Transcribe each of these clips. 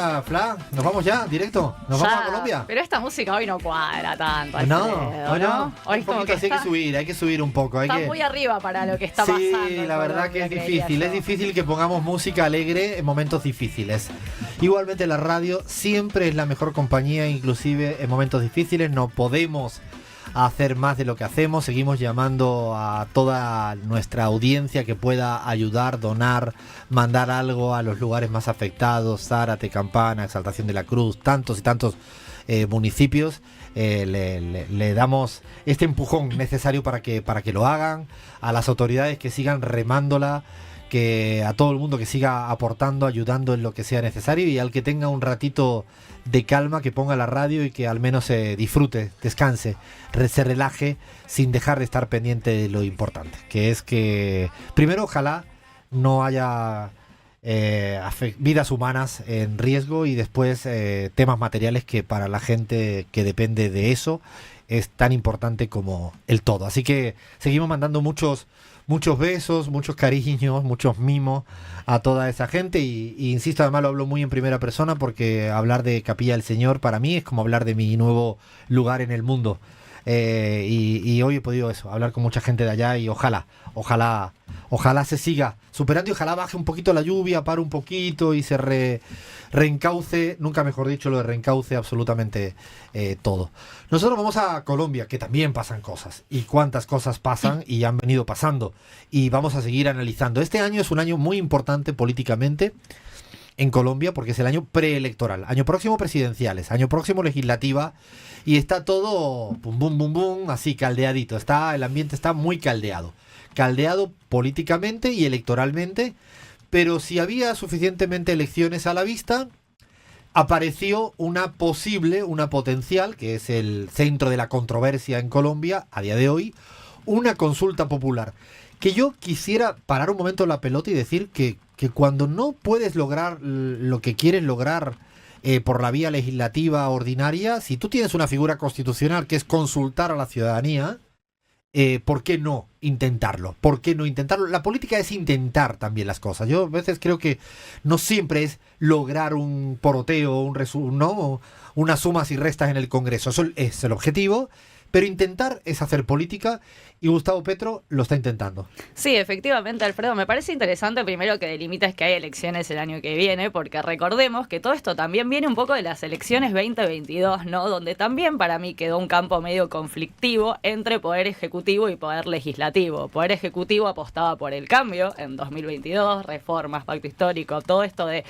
Colombia, Fla? ¿Nos vamos ya, directo? ¿Nos vamos a Colombia? Pero esta música hoy no cuadra tanto, No, Alfredo, hoy no. Hoy Un poquito así hay que subir un poco. Está muy arriba para lo que está pasando. Sí, la verdad que es difícil que pongamos música alegre en momentos difíciles. Igualmente la radio siempre es la mejor compañía, inclusive en momentos difíciles. No podemos hacer más de lo que hacemos. Seguimos llamando a toda nuestra audiencia que pueda ayudar, donar, mandar algo a los lugares más afectados: Zárate, Campana, Exaltación de la Cruz, tantos y tantos municipios. Le damos este empujón necesario para que lo hagan, a las autoridades que sigan remándola, que a todo el mundo que siga aportando, ayudando en lo que sea necesario, y al que tenga un ratito de calma, que ponga la radio y que al menos disfrute, descanse, se relaje, sin dejar de estar pendiente de lo importante, que es que primero ojalá no haya vidas humanas en riesgo, y después temas materiales, que para la gente que depende de eso es tan importante como el todo. Así que seguimos mandando muchos besos, muchos cariños, muchos mimos a toda esa gente, y insisto, además lo hablo muy en primera persona, porque hablar de Capilla del Señor para mí es como hablar de mi nuevo lugar en el mundo. Y hoy he podido hablar con mucha gente de allá, y ojalá se siga superando, y ojalá baje un poquito la lluvia, pare un poquito y se reencauce, nunca mejor dicho, lo de reencauce absolutamente todo. Nosotros vamos a Colombia, que también pasan cosas, y cuántas cosas pasan y han venido pasando, y vamos a seguir analizando. Este año es un año muy importante políticamente en Colombia, porque es el año preelectoral, año próximo presidenciales, año próximo legislativa, y está todo bum bum bum bum, así caldeadito. El ambiente está muy caldeado políticamente y electoralmente, pero si había suficientemente elecciones a la vista, apareció una potencial, que es el centro de la controversia en Colombia a día de hoy, una consulta popular. Que yo quisiera parar un momento la pelota y decir que cuando no puedes lograr lo que quieres lograr por la vía legislativa ordinaria, si tú tienes una figura constitucional que es consultar a la ciudadanía, ¿por qué no intentarlo? ¿Por qué no intentarlo? La política es intentar también las cosas. Yo a veces creo que no siempre es lograr un poroteo, no, unas sumas y restas en el Congreso. Eso es el objetivo, pero intentar es hacer política, y Gustavo Petro lo está intentando. Sí, efectivamente, Alfredo. Me parece interesante primero que delimites que hay elecciones el año que viene, porque recordemos que todo esto también viene un poco de las elecciones 2022, ¿no? Donde también para mí quedó un campo medio conflictivo entre poder ejecutivo y poder legislativo. Poder ejecutivo apostaba por el cambio en 2022, reformas, pacto histórico, todo esto de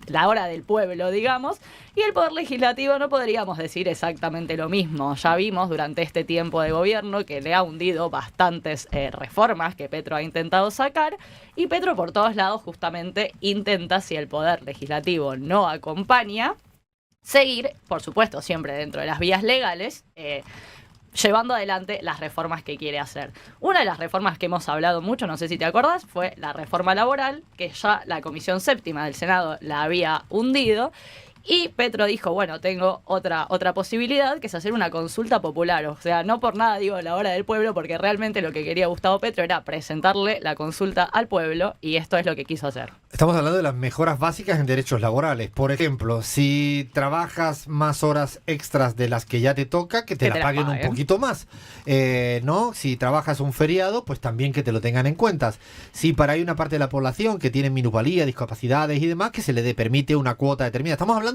la hora del pueblo, digamos, y el poder legislativo no podríamos decir exactamente lo mismo. Ya vimos durante este tiempo de gobierno que le ha hundido bastantes reformas que Petro ha intentado sacar, y Petro por todos lados justamente intenta, si el poder legislativo no acompaña, seguir, por supuesto siempre dentro de las vías legales, llevando adelante las reformas que quiere hacer. Una de las reformas que hemos hablado mucho, no sé si te acordás, fue la reforma laboral, que ya la Comisión Séptima del Senado la había hundido. Y Petro dijo, bueno, tengo otra posibilidad, que es hacer una consulta popular. O sea, no por nada digo la hora del pueblo, porque realmente lo que quería Gustavo Petro era presentarle la consulta al pueblo, y esto es lo que quiso hacer. Estamos hablando de las mejoras básicas en derechos laborales. Por ejemplo, si trabajas más horas extras de las que ya te toca, que te las paguen un poquito más. ¿No? Si trabajas un feriado, pues también que te lo tengan en cuenta. Si para hay una parte de la población que tiene minusvalía, discapacidades y demás, que se le permite una cuota determinada. Estamos hablando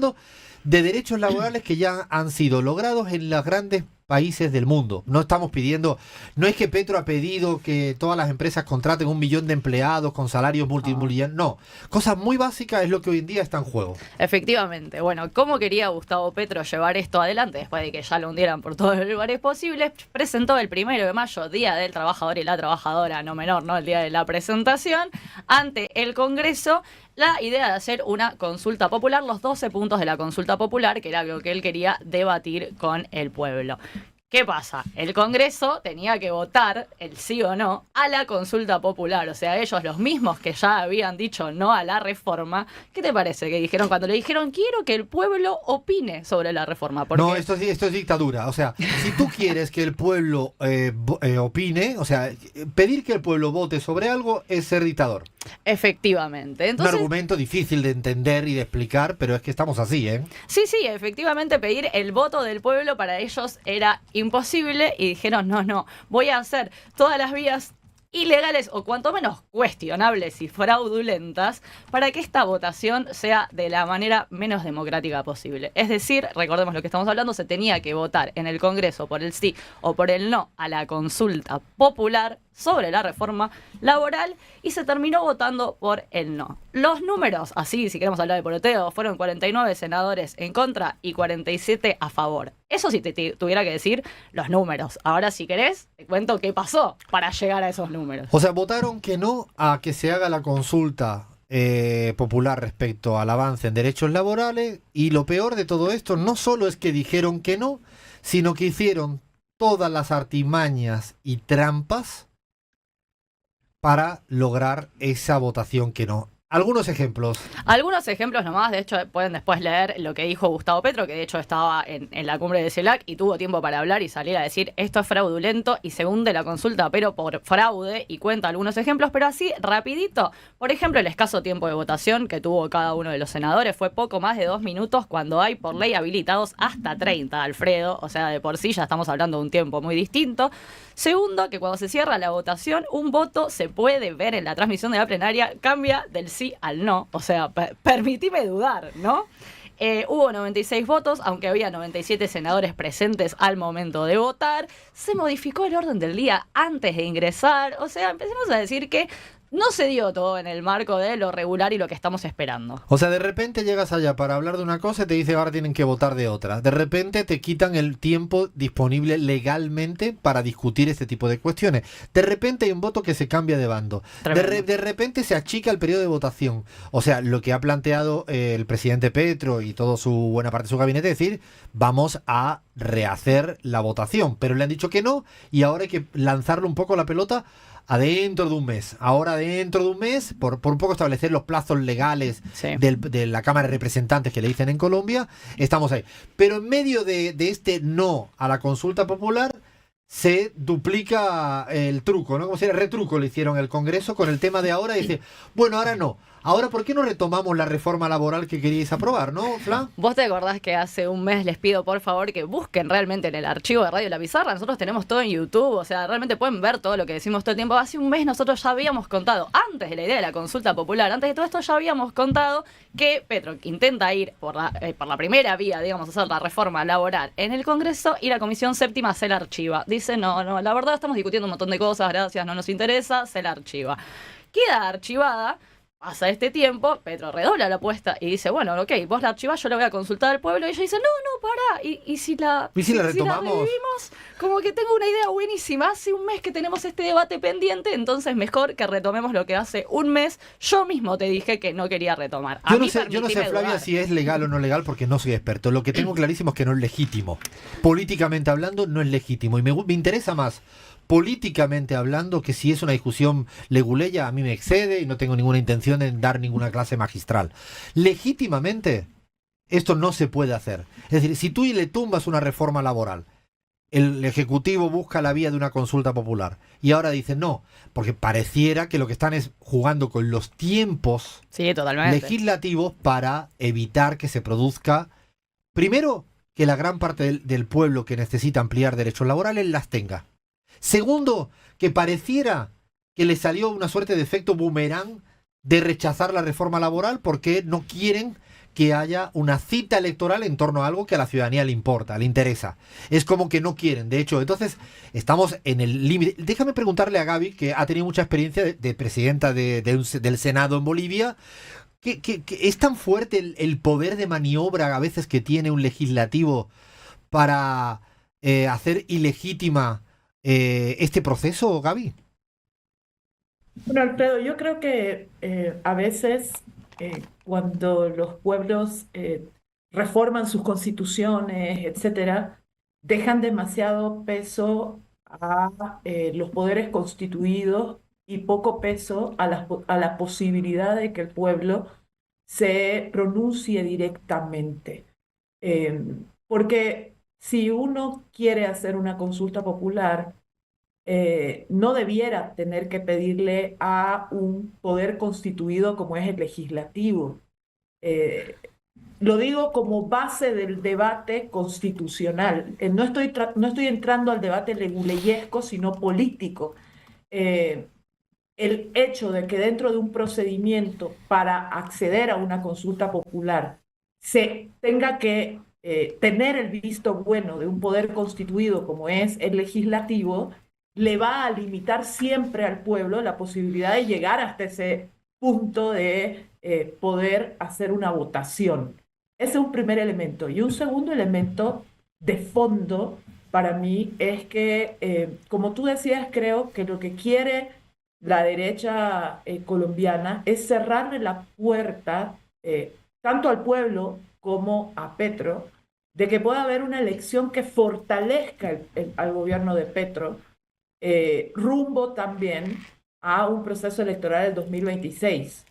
de derechos laborales que ya han sido logrados en los grandes países del mundo. No estamos pidiendo, no es que Petro ha pedido que todas las empresas contraten 1 millón de empleados con salarios multimillonarios, no. Cosas muy básicas es lo que hoy en día está en juego. Efectivamente. Bueno, ¿cómo quería Gustavo Petro llevar esto adelante después de que ya lo hundieran por todos los lugares posibles? Presentó el 1 de mayo, Día del Trabajador y la Trabajadora, no menor, ¿no? El día de la presentación, ante el Congreso, la idea de hacer una consulta popular, los 12 puntos de la consulta popular, que era lo que él quería debatir con el pueblo. ¿Qué pasa? El Congreso tenía que votar el sí o no a la consulta popular. O sea, ellos, los mismos que ya habían dicho no a la reforma, ¿qué te parece que dijeron cuando le dijeron quiero que el pueblo opine sobre la reforma? No, Porque esto es dictadura. O sea, si tú quieres que el pueblo opine, o sea, pedir que el pueblo vote sobre algo es ser dictador. efectivamente. Un Entonces, argumento difícil de entender y de explicar, pero es que estamos así, ¿eh? sí, sí, efectivamente pedir el voto del pueblo para ellos era imposible y dijeron, no, no, voy a hacer todas las vías ilegales o cuanto menos cuestionables y fraudulentas para que esta votación sea de la manera menos democrática posible. Es decir, recordemos lo que estamos hablando, se tenía que votar en el Congreso por el sí o por el no a la consulta popular sobre la reforma laboral y se terminó votando por el no. Los números, así si queremos hablar de poroteo, fueron 49 senadores en contra y 47 a favor. Eso sí te tuviera que decir los números. Ahora si querés, te cuento qué pasó para llegar a esos números. O sea, votaron que no a que se haga la consulta popular respecto al avance en derechos laborales y lo peor de todo esto no solo es que dijeron que no, sino que hicieron todas las artimañas y trampas para lograr esa votación que no. Algunos ejemplos. Algunos ejemplos nomás, de hecho pueden después leer lo que dijo Gustavo Petro, que de hecho estaba en la cumbre de CELAC y tuvo tiempo para hablar y salir a decir esto es fraudulento y se hunde la consulta pero por fraude y cuenta algunos ejemplos, pero así rapidito. Por ejemplo, el escaso tiempo de votación que tuvo cada uno de los senadores fue poco más de 2 minutos cuando hay por ley habilitados hasta 30, Alfredo, o sea, de por sí ya estamos hablando de un tiempo muy distinto. Segundo, que cuando se cierra la votación, un voto se puede ver en la transmisión de la plenaria, cambia del sí al no. O sea, permitime dudar, ¿no? Hubo 96 votos, aunque había 97 senadores presentes al momento de votar. Se modificó el orden del día antes de ingresar. O sea, empecemos a decir que no se dio todo en el marco de lo regular y lo que estamos esperando. O sea, de repente llegas allá para hablar de una cosa y te dice ahora tienen que votar de otra. De repente te quitan el tiempo disponible legalmente para discutir este tipo de cuestiones. De repente hay un voto que se cambia de bando. De repente se achica el periodo de votación. O sea, lo que ha planteado el presidente Petro y toda su buena parte de su gabinete es decir, vamos a rehacer la votación. Pero le han dicho que no y ahora hay que lanzarle un poco la pelota adentro de un mes. Ahora dentro de un mes, por un poco establecer los plazos legales Sí. de la Cámara de Representantes que le dicen en Colombia, estamos ahí. Pero en medio de este no a la consulta popular, se duplica el truco, ¿no? Como si era retruco le hicieron el Congreso con el tema de ahora y dice, bueno, ahora no. Ahora, ¿por qué no retomamos la reforma laboral que queríais aprobar, no, Fla? ¿Vos te acordás que hace un mes les pido por favor que busquen realmente en el archivo de Radio La Pizarra? Nosotros tenemos todo en YouTube, o sea, realmente pueden ver todo lo que decimos todo el tiempo. Hace un mes nosotros ya habíamos contado, antes de la idea de la consulta popular, antes de todo esto ya habíamos contado que Petro intenta ir por la primera vía, digamos, hacer la reforma laboral en el Congreso y la Comisión Séptima se la archiva. Dice, no, la verdad estamos discutiendo un montón de cosas, gracias, no nos interesa, se la archiva. Queda archivada. Pasa este tiempo, Petro redobla la apuesta y dice, bueno, ok, vos la archivás, yo la voy a consultar al pueblo. Y ella dice, no, pará, ¿y si la, ¿Y si la retomamos? revivimos? Como que tengo una idea buenísima, hace un mes que tenemos este debate pendiente, entonces mejor que retomemos lo que hace un mes. Yo mismo te dije que no quería retomar. Yo no sé, Flavia, dudar. si es legal o no legal, porque no soy experto. Lo que tengo clarísimo es que no es legítimo. Políticamente hablando, no es legítimo. Y me interesa más políticamente hablando que si es una discusión leguleya, a mí me excede y no tengo ninguna intención en dar ninguna clase magistral. Legítimamente, esto no se puede hacer. Es decir, si tú le tumbas una reforma laboral, el Ejecutivo busca la vía de una consulta popular y ahora dicen no, porque pareciera que lo que están es jugando con los tiempos Sí, totalmente. legislativos para evitar que se produzca, primero, que la gran parte del pueblo que necesita ampliar derechos laborales las tenga. Segundo, que pareciera que le salió una suerte de efecto boomerang de rechazar la reforma laboral porque no quieren que haya una cita electoral en torno a algo que a la ciudadanía le importa, le interesa. Es como que no quieren. De hecho, entonces estamos en el límite. Déjame preguntarle a Gaby, que ha tenido mucha experiencia de presidenta del Senado en Bolivia, que es tan fuerte el poder de maniobra a veces que tiene un legislativo para hacer ilegítima este proceso, Gaby. Bueno, Alfredo, yo creo que a veces cuando los pueblos reforman sus constituciones, etcétera, dejan demasiado peso a los poderes constituidos y poco peso a la posibilidad de que el pueblo se pronuncie directamente. Eh, Porque si uno quiere hacer una consulta popular, no debiera tener que pedirle a un poder constituido como es el legislativo. Eh, lo digo como base del debate constitucional. No estoy entrando al debate leguleyesco, sino político. Eh, el hecho de que dentro de un procedimiento para acceder a una consulta popular se tenga que tener el visto bueno de un poder constituido como es el legislativo, le va a limitar siempre al pueblo la posibilidad de llegar hasta ese punto de poder hacer una votación. Ese es un primer elemento. Y un segundo elemento de fondo para mí es que, como tú decías, creo que lo que quiere la derecha colombiana es cerrarle la puerta tanto al pueblo como a Petro de que pueda haber una elección que fortalezca al gobierno de Petro, rumbo también a un proceso electoral del 2026.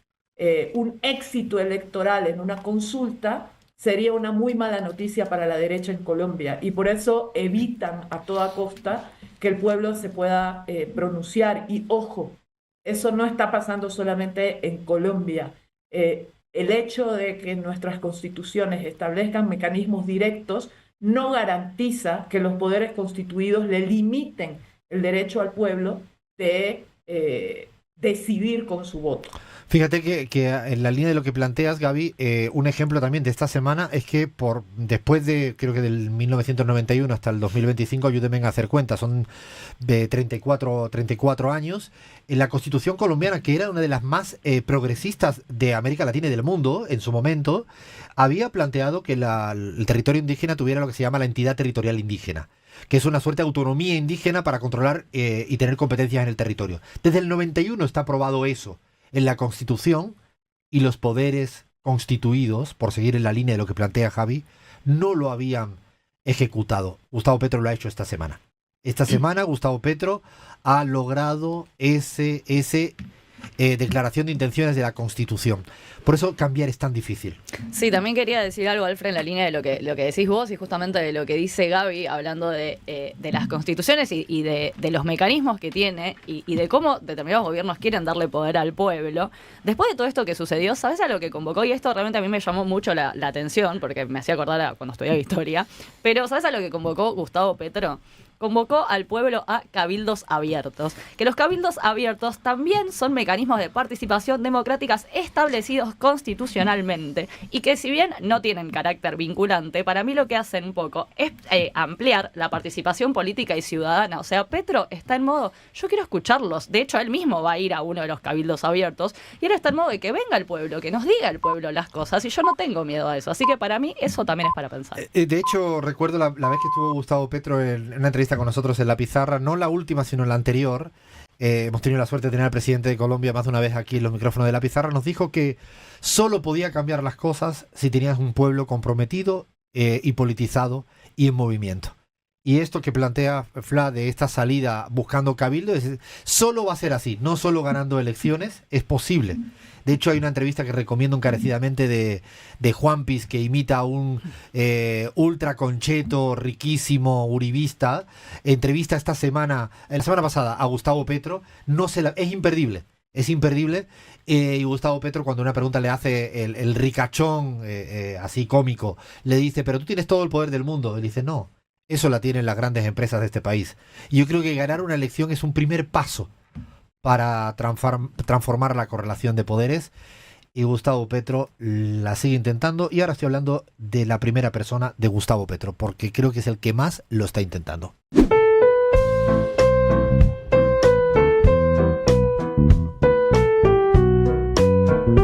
Un éxito electoral en una consulta sería una muy mala noticia para la derecha en Colombia y por eso evitan a toda costa que el pueblo se pueda pronunciar. Y ojo, eso no está pasando solamente en Colombia. El hecho de que nuestras constituciones establezcan mecanismos directos no garantiza que los poderes constituidos le limiten el derecho al pueblo de decidir con su voto. Fíjate que en la línea de lo que planteas, Gaby, un ejemplo también de esta semana es que después de, creo que del 1991 hasta el 2025, ayúdenme a hacer cuentas, son de 34 años, en la Constitución colombiana, que era una de las más progresistas de América Latina y del mundo en su momento, había planteado que el territorio indígena tuviera lo que se llama la entidad territorial indígena, que es una suerte de autonomía indígena para controlar y tener competencias en el territorio. Desde el 91 está aprobado eso en la Constitución, y los poderes constituidos, por seguir en la línea de lo que plantea Javi, no lo habían ejecutado. Gustavo Petro lo ha hecho esta semana. Esta semana Gustavo Petro ha logrado ese declaración de intenciones de la Constitución. Por eso cambiar es tan difícil. Sí, también quería decir algo, Alfred, en la línea de lo que decís vos y justamente de lo que dice Gaby, hablando de las constituciones y de los mecanismos que tiene y de cómo determinados gobiernos quieren darle poder al pueblo. Después de todo esto que sucedió, ¿sabes a lo que convocó? Y esto realmente a mí me llamó mucho la atención, porque me hacía acordar a cuando estudiaba historia, pero ¿sabes a lo que convocó Gustavo Petro? Convocó al pueblo a cabildos abiertos. Que los cabildos abiertos también son mecanismos de participación democráticas establecidos constitucionalmente y que si bien no tienen carácter vinculante, para mí lo que hacen un poco es ampliar la participación política y ciudadana. O sea, Petro está en modo, yo quiero escucharlos. De hecho, él mismo va a ir a uno de los cabildos abiertos y él está en modo de que venga el pueblo, que nos diga el pueblo las cosas, y yo no tengo miedo a eso. Así que para mí eso también es para pensar. De hecho, recuerdo la vez que estuvo Gustavo Petro en una entrevista con nosotros en La Pizarra, no la última, sino la anterior. Hemos tenido la suerte de tener al presidente de Colombia más de una vez aquí en los micrófonos de La Pizarra. Nos dijo que solo podía cambiar las cosas si tenías un pueblo comprometido y politizado y en movimiento. Y esto que plantea Fla de esta salida buscando cabildo, solo va a ser así, no solo ganando elecciones, es posible. De hecho, hay una entrevista que recomiendo encarecidamente de Juan Piz, que imita a un ultra concheto, riquísimo, uribista. Entrevista la semana pasada a Gustavo Petro. Es imperdible. Es imperdible. Y Gustavo Petro, cuando una pregunta le hace el ricachón, así cómico, le dice, pero tú tienes todo el poder del mundo. Él dice, no, eso la tienen las grandes empresas de este país. Y yo creo que ganar una elección es un primer paso para transformar la correlación de poderes, y Gustavo Petro la sigue intentando, y ahora estoy hablando de la primera persona, de Gustavo Petro, porque creo que es el que más lo está intentando.